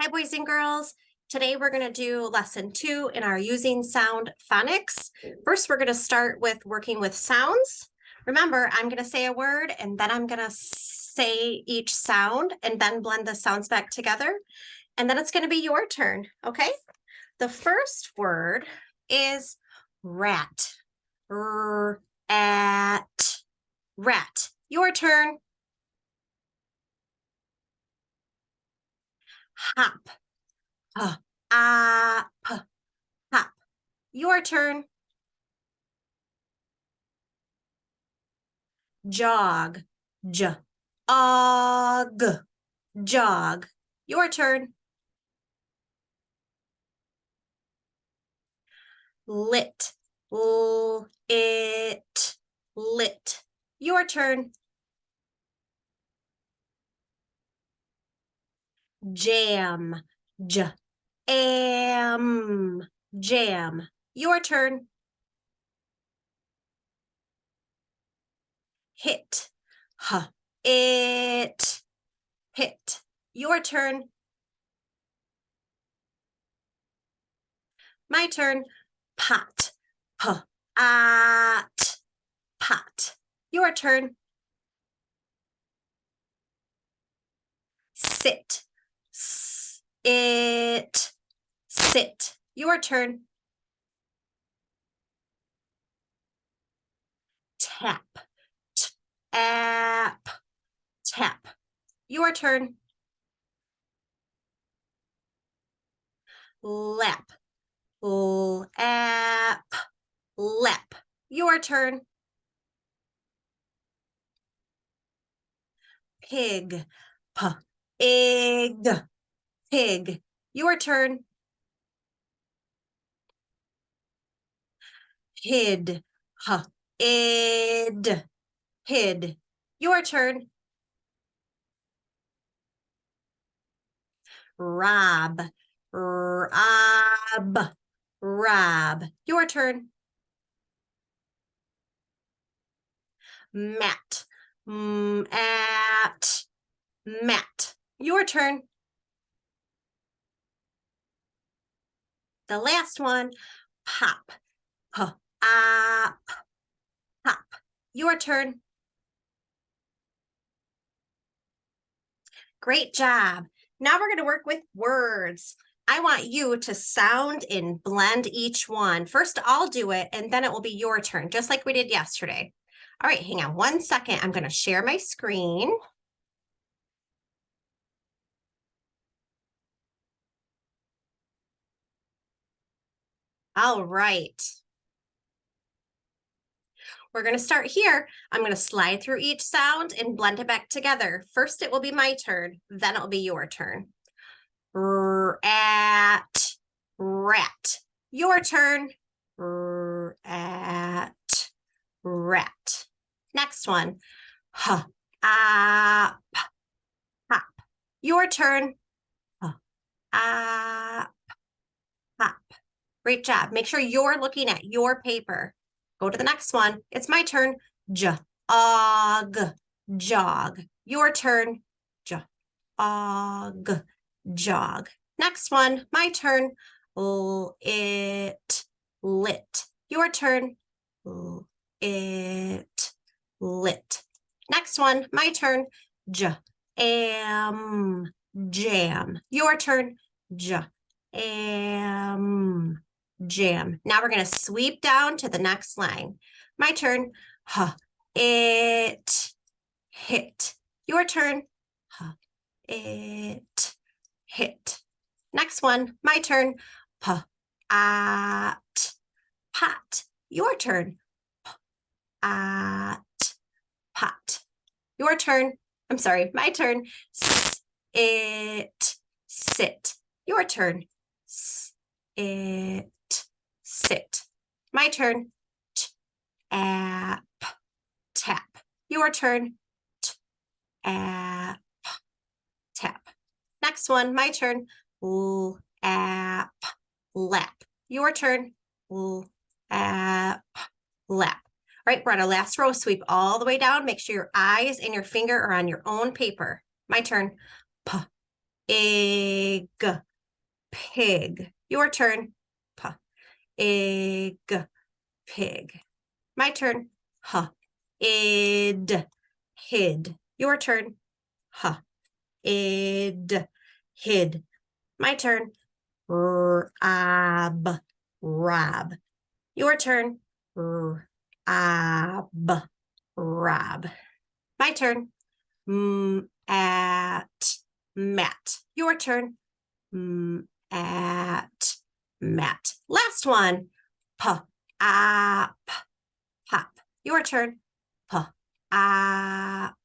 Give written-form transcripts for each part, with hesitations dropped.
Hi, boys and girls. Today we're going to do lesson 2 in our using sound phonics. First, we're going to start with working with sounds. Remember, I'm going to say a word and then I'm going to say each sound and then blend the sounds back together. And then it's going to be your turn, okay? The first word is rat. At. Rat. Your turn. Hop. Hop. Your turn. Jog. Jog. Your turn. Lit. Lit. Your turn. Jam. Jam. Your turn. Hit. Hit. Your turn. My turn. Pot. Pot. Your turn. Sit. Sit. Your turn. Tap. Tap. Your turn. Lap. Lap. Your turn. Pig. Pig. Your turn. Hid. Hid. Your turn. Rob. Rob. Your turn. Mat. Mat. Your turn. The last one. Pop. Pop. Your turn. Great job. Now we're going to work with words. I want you to sound and blend each one. First, I'll do it, and then it will be your turn, just like we did yesterday. All right, hang on 1 second. I'm going to share my screen. All right. We're going to start here. I'm going to slide through each sound and blend it back together. First, it will be my turn. Then it will be your turn. Rat. Your turn. Rat. Next one. Hop. Your turn. Hop. Great job. Make sure you're looking at your paper. Go to the next one. It's my turn. Jog. Your turn. Jog. Next one. My turn. Lit. Your turn. Lit. Next one. My turn. Jam. Your turn. Jam. Now we're going to sweep down to the next line. My turn. Hit. Your turn. Hit. Next one. My turn. Pot. Your turn. Pot. Your turn. I'm sorry, my turn. Sit. Your turn. Sit. My turn. Tap. Your turn. Tap. Next one, my turn. Lap. Your turn. Lap. All right, we're on our last row. Sweep all the way down. Make sure your eyes and your finger are on your own paper. My turn. egg, pig. Your turn. P, egg, pig. My turn. H, id, hid. Your turn. H, id, hid. My turn. Rab, rob. Your turn. Rab, rob. My turn. At, mat. Your turn. At, mat. Last one. Pop, pop. Your turn. Pop, pop.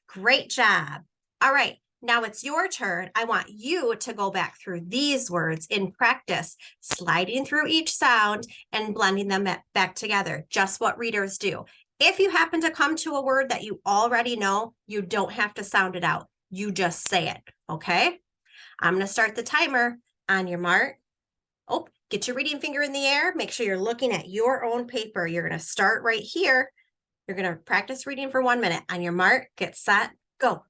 Great job. All right. Now it's your turn. I want you to go back through these words in practice, sliding through each sound and blending them back together, just what readers do. If you happen to come to a word that you already know, you don't have to sound it out. You just say it, okay? I'm going to start the timer on your mark. Oh, get your reading finger in the air. Make sure you're looking at your own paper. You're going to start right here. You're going to practice reading for 1 minute. On your mark, get set, go.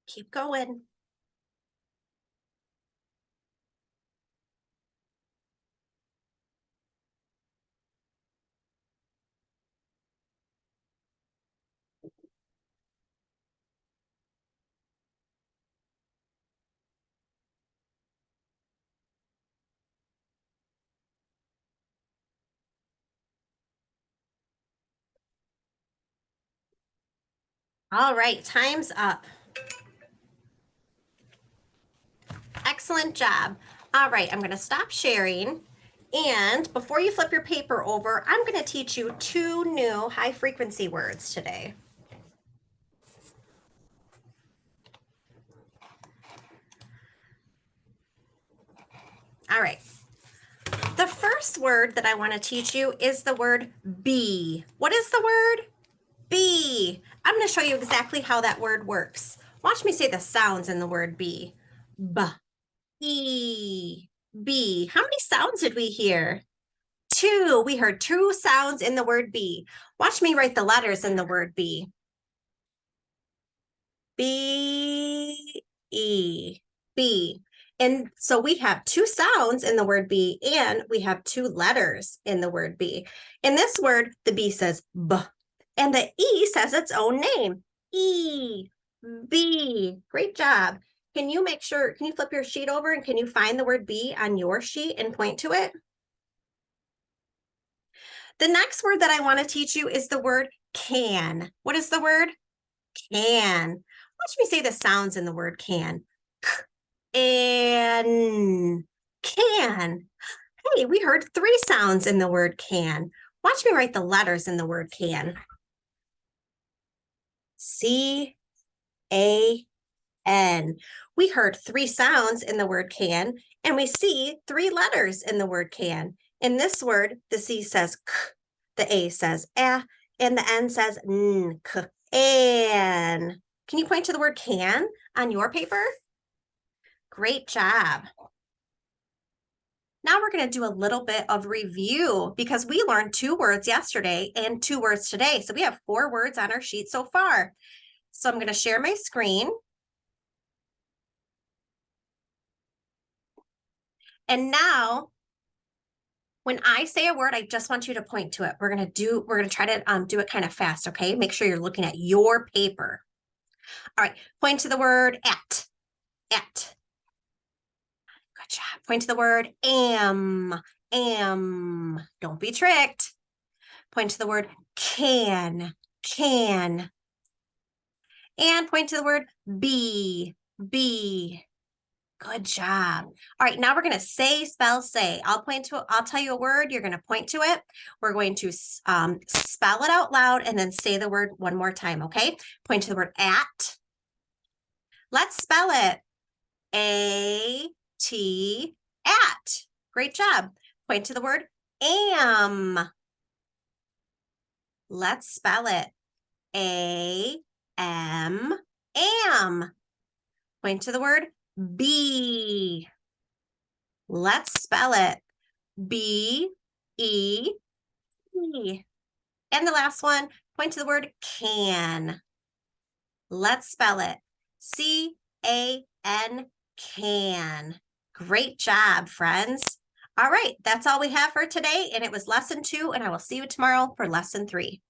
Keep going. All right, time's up. Excellent job. All right, I'm going to stop sharing. And before you flip your paper over, I'm going to teach you 2 new high frequency words today. All right. The first word that I want to teach you is the word be. What is the word? Be. I'm going to show you exactly how that word works. Watch me say the sounds in the word be. B, E, B. How many sounds did we hear? 2. We heard 2 sounds in the word be. Watch me write the letters in the word be. B, E, B. And so we have 2 sounds in the word be, and we have 2 letters in the word be. In this word, the B says B, and the E says its own name. E, B. Great job. Can you flip your sheet over and can you find the word be on your sheet and point to it? The next word that I want to teach you is the word can. What is the word? Can. Watch me say the sounds in the word can. And can. Hey, we heard 3 sounds in the word can. Watch me write the letters in the word can. C-A-N. We heard 3 sounds in the word can, and we see 3 letters in the word can. In this word, the C says k, the A says eh, and the N says n, k, an. Can you point to the word can on your paper? Great job. Now we're going to do a little bit of review because we learned 2 words yesterday and 2 words today. So we have 4 words on our sheet so far. So I'm going to share my screen. And now, when I say a word, I just want you to point to it. We're going to try to do it kind of fast, okay? Make sure you're looking at your paper. All right, point to the word at. At. Good job. Point to the word am. Am. Don't be tricked. Point to the word can. Can. And point to the word be. Be. Good job. All right, now we're going to say, spell, say. I'll tell you a word. You're going to point to it. We're going to spell it out loud and then say the word one more time. Okay. Point to the word at. Let's spell it. A-T, at. Great job. Point to the word am. Let's spell it. A-M, am. Point to the word be. Let's spell it. B-E-E. And the last one, point to the word can. Let's spell it. C-A-N, can. Great job, friends. All right, that's all we have for today. And it was lesson 2, and I will see you tomorrow for lesson 3.